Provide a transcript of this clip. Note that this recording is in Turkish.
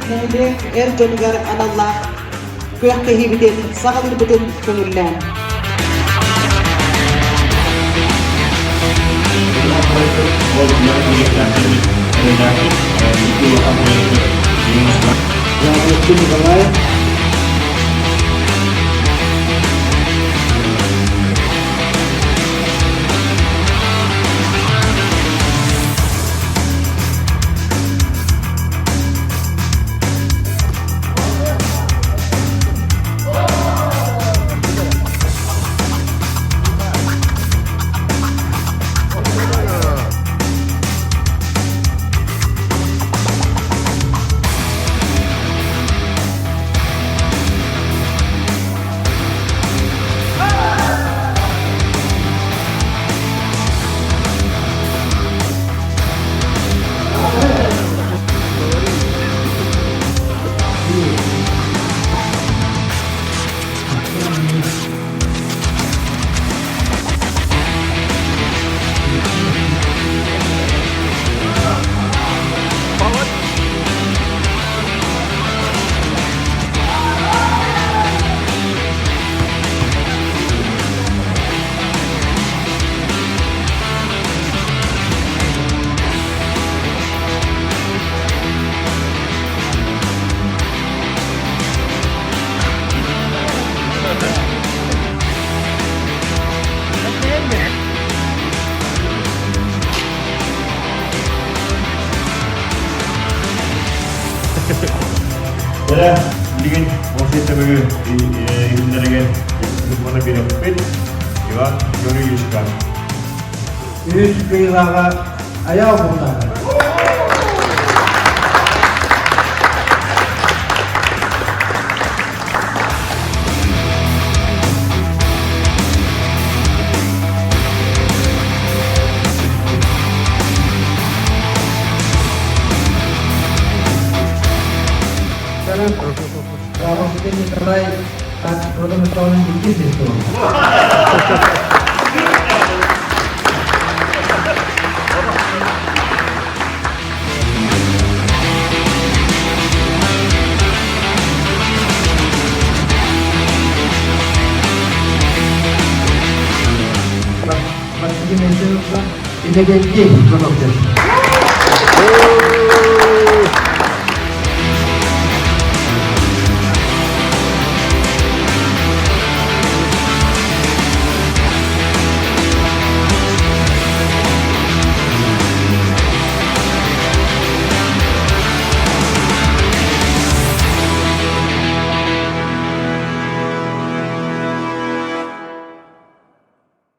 Neydi? Dönüger anallah. Kuyakta hibidin, sağalır bütün gönüller. Saya ingin masih sebagai izin mana bir yapıp ya yürüyüşler. Yürüyüş kıyılara ayağı bunlar. Kalau kita mulai tak protokol dikit itu. Masih ini itu tidak gaji protokol.